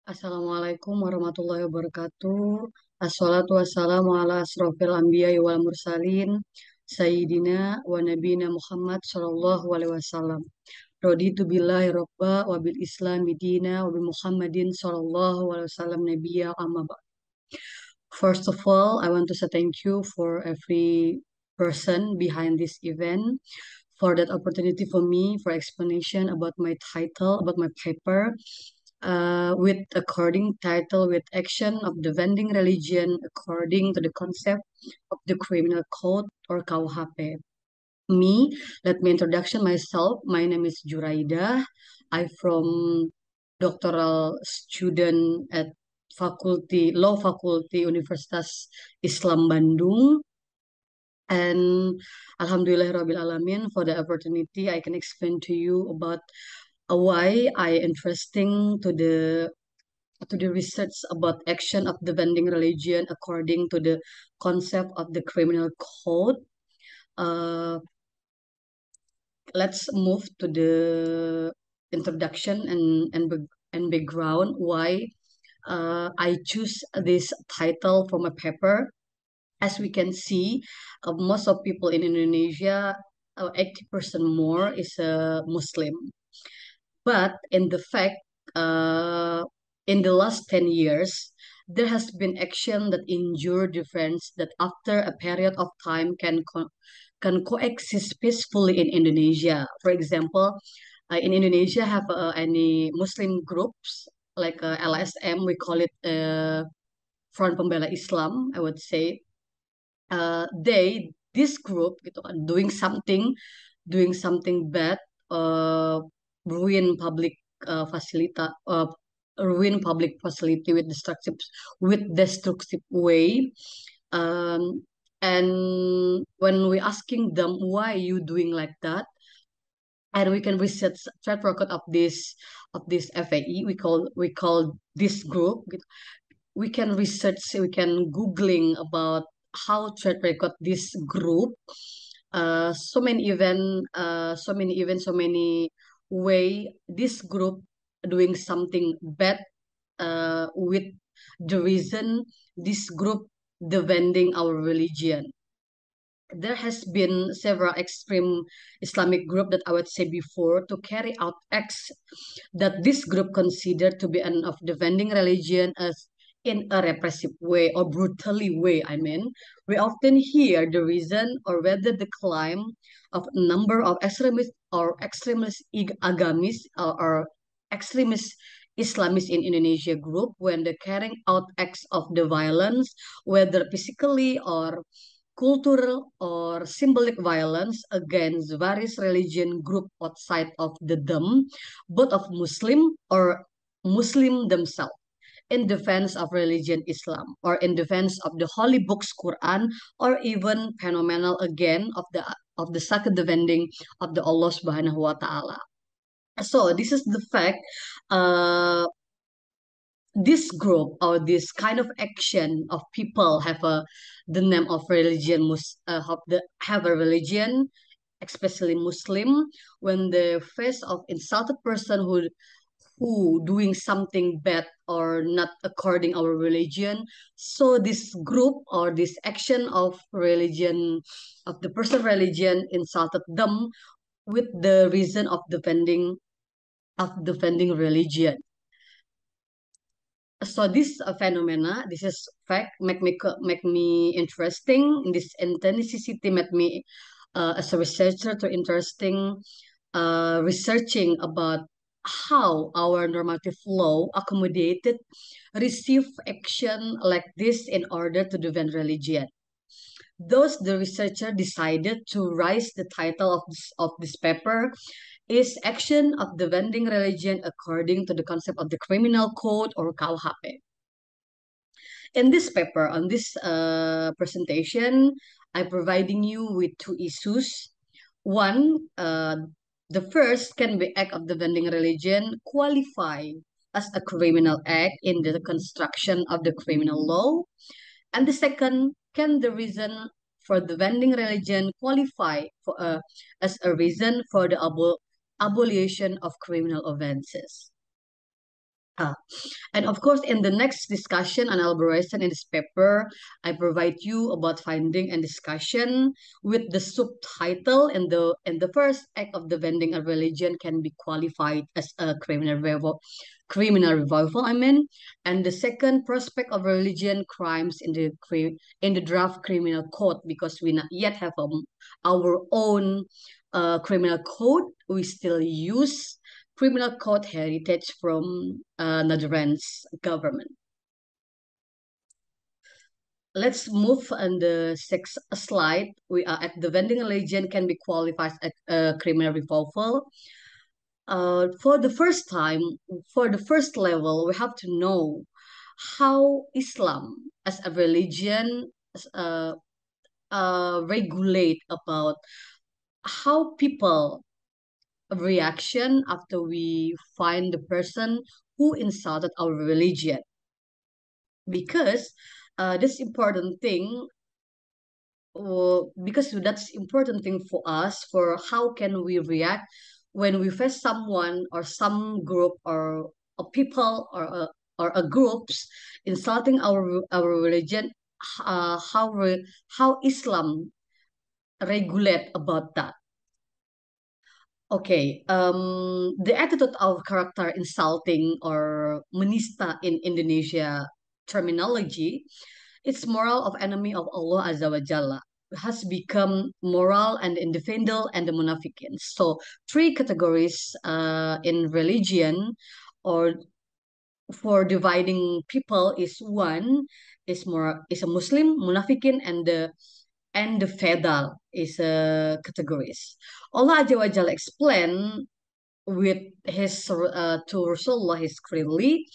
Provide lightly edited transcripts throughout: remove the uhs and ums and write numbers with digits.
Assalamualaikum warahmatullahi wabarakatuh. Assalatu wassalamu ala asrofil anbiya wal mursalin. Sayyidina wa nabina Muhammad sallallahu alaihi wasallam. Raditu billahi robba wa bil islami dina wa bi Muhammadin sallallahu alaihi wasallam nabiyya amma ba'd. First of all, I want to say thank you for every person behind this event, for that opportunity for me for explanation about my title, about my paper, with according title with action of the vending religion according to the concept of the criminal code or KUHP. Me, let me introduction myself. My name is Zuraidah. I from doctoral student at Law Faculty Universitas Islam Bandung. And Alhamdulillah Rabbil Alamin for the opportunity I can explain to you about why I interesting to the research about action of the vending religion according to the concept of the criminal code. Uh, let's move to the introduction and background why I choose this title from a paper. As we can see, most of people in Indonesia, 80% more is a Muslim. But in the fact, uh, in the last 10 years, there has been action that endure difference that after a period of time can coexist peacefully in Indonesia. For example, in Indonesia have any Muslim groups like LSM, we call it Front Pembela Islam, I would say. This group gitu kan doing something bad, uh, ruin public facility, ruin public facility with destructive way. um, and when we asking them why you doing like that, and we can research track record of this FAE, we call this group gitu. We can research, we can googling about how track record this group. So many way this group doing something bad, with the reason this group defending our religion. There has been several extreme Islamic group that I would say before to carry out acts that this group considered to be an of defending religion as in a repressive way or brutally way. I mean, we often hear the reason or whether the claim of a number of extremist agamis or extremist Islamists in Indonesia group when they carrying out acts of the violence, whether physically or cultural or symbolic violence against various religion group outside of the them, both of Muslim or Muslim themselves, in defense of religion Islam or in defense of the holy books Quran, or even phenomenal again of the sacred defending of the Allah Subhanahu wa Ta'ala. So this is the fact. This group or this kind of action of people have the name of religion, have a religion, especially Muslim, when the face of insulted person who doing something bad or not according our religion. So this group or this action of religion of the person religion insulted them with the reason of defending religion. So this phenomena, this is fact, make me interesting. This intensity made me, as a researcher, to interesting, researching about how our normative law accommodated receive action like this in order to defend religion. Thus, the researcher decided to raise the title of this paper is action of the vending religion according to the concept of the criminal code or KUHP. In this paper, on this presentation, I'm providing you with two issues. One, the first, can the act of the vending religion qualify as a criminal act in the construction of the criminal law? And the second, can the reason for the vending religion qualify as a reason for the abolition of criminal offenses? Uh, and of course, in the next discussion and elaboration in this paper, I provide you about finding and discussion with the subtitle in the first act of the vending a religion can be qualified as a criminal revival. I mean, and the second prospect of religion crimes in in the draft criminal code, because we not yet have our own criminal code. We still use criminal code heritage from Netherlands government. Let's move on the sixth slide. We are at the vending religion can be qualified as a criminal revival. For the first time, for the first level, we have to know how Islam as a religion regulate about how people reaction after we find the person who insulted our religion, because this important thing because that's important thing for us for how can we react when we face someone or some group or a people or a groups insulting our religion. How Islam regulate about that. Okay, the attitude of character insulting or menista in Indonesia terminology, it's moral of enemy of Allah Azza wa Jalla has become moral and indefendable and the munafikin. So three categories in religion or for dividing people is one is a Muslim, munafikin, and the fedal is a categories. Allah Azza wa Jalla explain with his to Rasulullah his clearly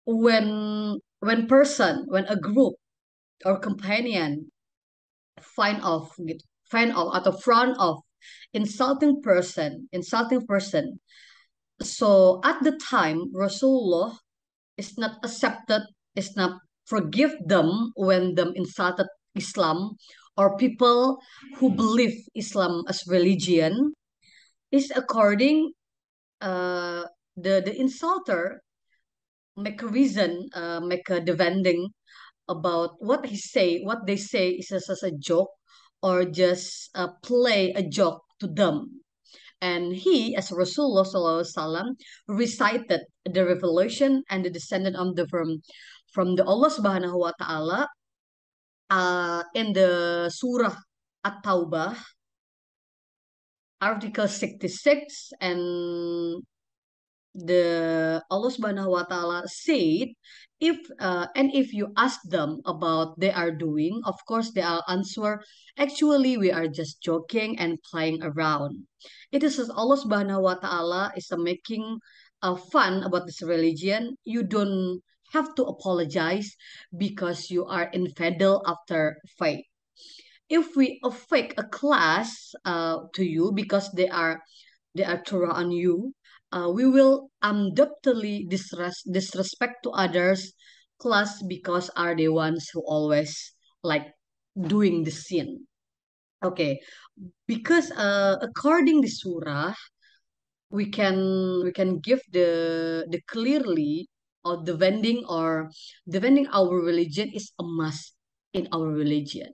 when a group or companion find of at the front of insulting person. So at the time Rasulullah is not accepted, is not forgive them when them insulted Islam or people who believe Islam as religion, is according uh, the insulter make a reason, make a defending about what they say is just as a joke or just play a joke to them. And he, as Rasulullah Sallallahu Alaihi Wasallam, recited the revelation and the descendant of the from the Allah Subhanahu Wa Taala in the Surah At-Taubah, Article 66, and the Allah Subhanahu wa Taala said, if you ask them about they are doing, of course they will answer, actually we are just joking and playing around. It is as Allah Subhanahu wa Taala is making fun about this religion. You don't have to apologize because you are infidel after faith. If we affect a class to you because they are Torah on you, we will undoubtedly disrespect to others class because are the ones who always like doing the sin. Okay, because according the surah, we can give the clearly or the vending our religion is a must in our religion.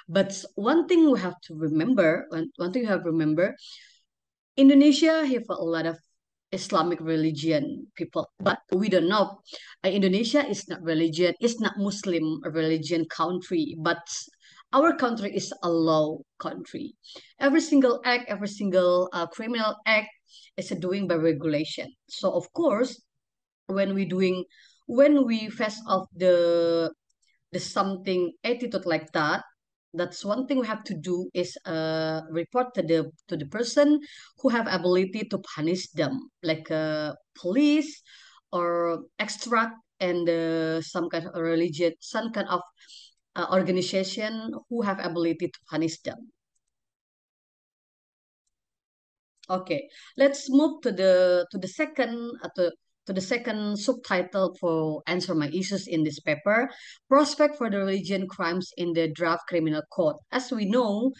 But one thing we have to remember, one thing you have to remember, Indonesia have a lot of Islamic religion people, but we don't know. Indonesia is not religion, it's not Muslim religion country, but our country is a law country. Every single act, every single criminal act is doing by regulation. So of course, when we doing when we face off the something attitude like that, that's one thing we have to do is report to the person who have ability to punish them, like police or extract and some kind of religion, some kind of organization who have ability to punish them. Okay, let's move to the second to the second subtitle for answer my issues in this paper. Prospect for the religion crimes in the draft criminal code. As we know,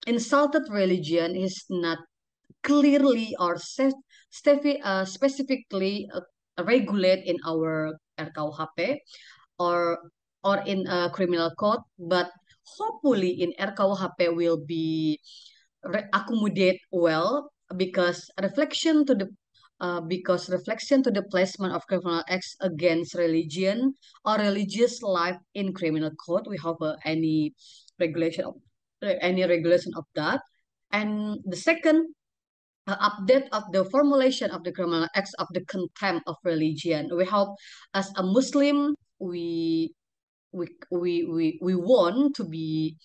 insulted religion is not clearly or specifically regulate in our RKUHP or in a criminal code, but hopefully in RKUHP will be accommodate well because reflection to the placement of criminal acts against religion or religious life in criminal code. We have regulation of any regulation of that. And the second, update of the formulation of the criminal acts of the contempt of religion. We hope as a Muslim we want to be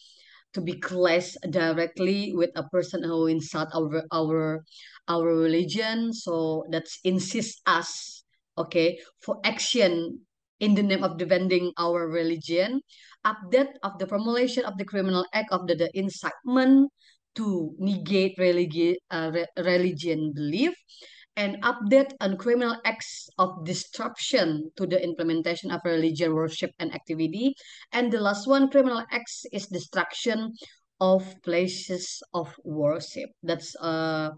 clashed directly with a person who insult our religion. So that's insist us, okay, for action in the name of defending our religion. Update of the formulation of the criminal act of the incitement to negate religion belief, and update on criminal acts of disruption to the implementation of religion worship and activity. And the last one, criminal acts is destruction of places of worship. That's a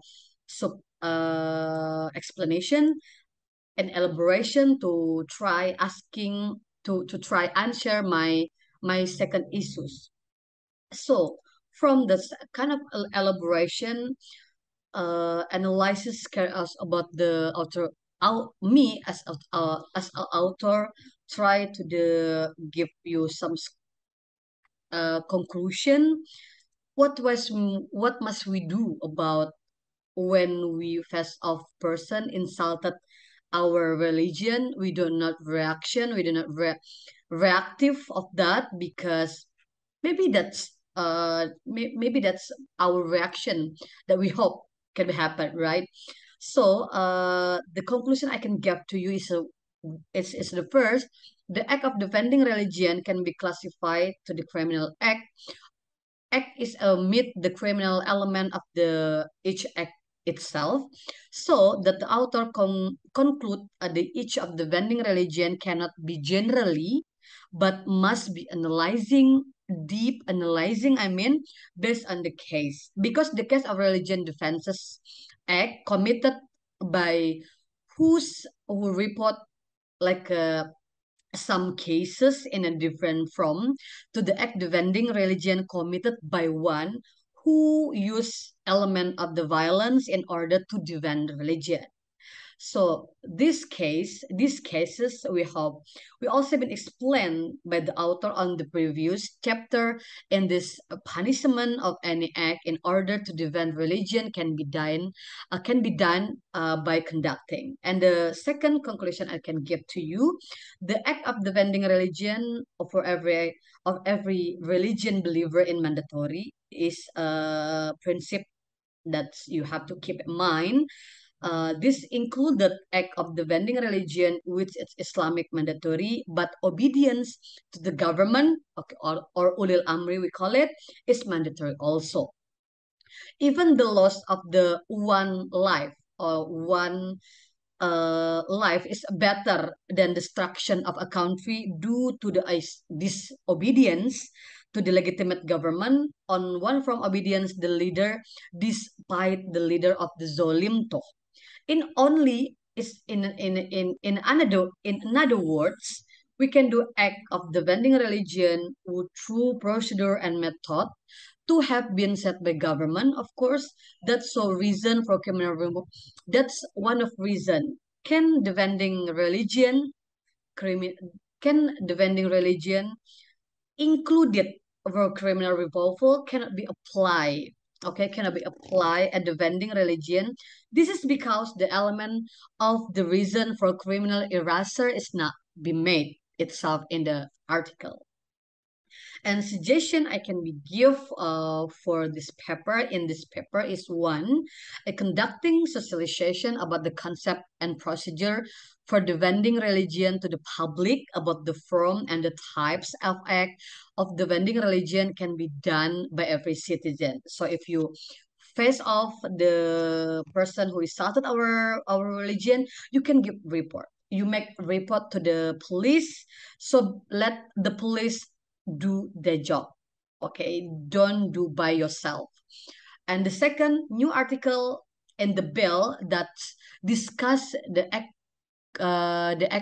explanation and elaboration to try asking to try answer my second issues. So from this kind of elaboration, analysis care us about the author, me as an author try to give you some conclusion. What must we do about when we face off person insulted our religion? We do not reaction, we do not reactive of that, because maybe that's our reaction that we hope can happen, right? So the conclusion I can give to you is the first: the act of defending religion can be classified to the criminal act. Act is meet the criminal element of the each act itself, so that the author conclude the each of the vending religion cannot be generally, but must be deep analyzing, I mean, based on the case, because the case of religion defenses act committed by who report like some cases in a different from to the act defending religion committed by one who use element of the violence in order to defend religion. So these cases we also been explained by the author on the previous chapter. In this punishment of any act in order to defend religion can be done by conducting. And the second conclusion I can give to you: the act of defending religion of every religion believer in mandatory is a principle that you have to keep in mind. This included act of the vending religion, which is Islamic mandatory, but obedience to the government, okay, or ulil amri we call it, is mandatory also. Even the loss of the one life or one life is better than destruction of a country due to the disobedience to the legitimate government. On one from obedience the leader, despite the leader of the zolim toh. In only is in another words, we can do act of the vending religion through procedure and method to have been set by government. Of course, that's so reason for criminal removal. That's one of reason. Can the vending religion crimi- can the vending religion included for criminal removal cannot be applied, okay, cannot be applied at the vending religion. This is because the element of the reason for criminal erasure is not be made itself in the article. And suggestion I can be give for this paper in this paper is one, conducting socialization about the concept and procedure for defending religion to the public about the form and the types of act of defending religion can be done by every citizen. So if you face off the person who started our religion, you can give report. You make report to the police, so let the police do their job, okay, don't do by yourself. And the second new article in the bill that discuss the act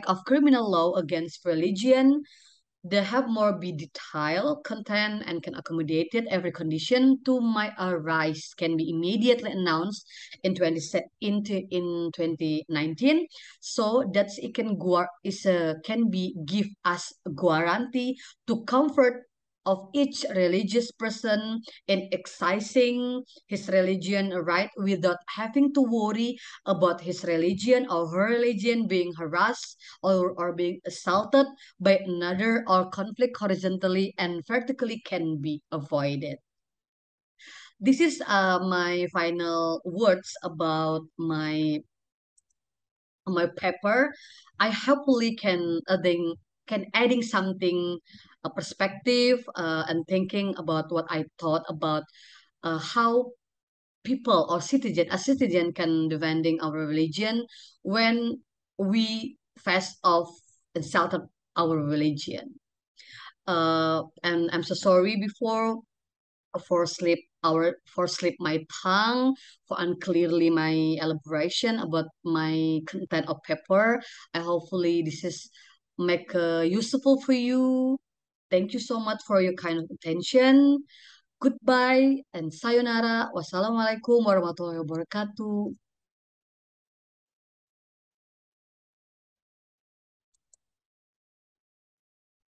of criminal law against religion. They have more be detailed content and can accommodate it. Every condition to my arise can be immediately announced in 2019, so that it can can be give us a guarantee to comfort of each religious person in exercising his religion right without having to worry about his religion or her religion being harassed or being assaulted by another, or conflict horizontally and vertically can be avoided. This is my final words about my paper. I hopefully can adding something a perspective and thinking about what I thought about how people or a citizen can defending our religion when we face off insulted our religion. And I'm so sorry before for slip my tongue for unclearly my elaboration about my content of paper. I hopefully this is make useful for you. Thank you so much for your kind of attention. Goodbye and sayonara. Wassalamualaikum warahmatullahi wabarakatuh.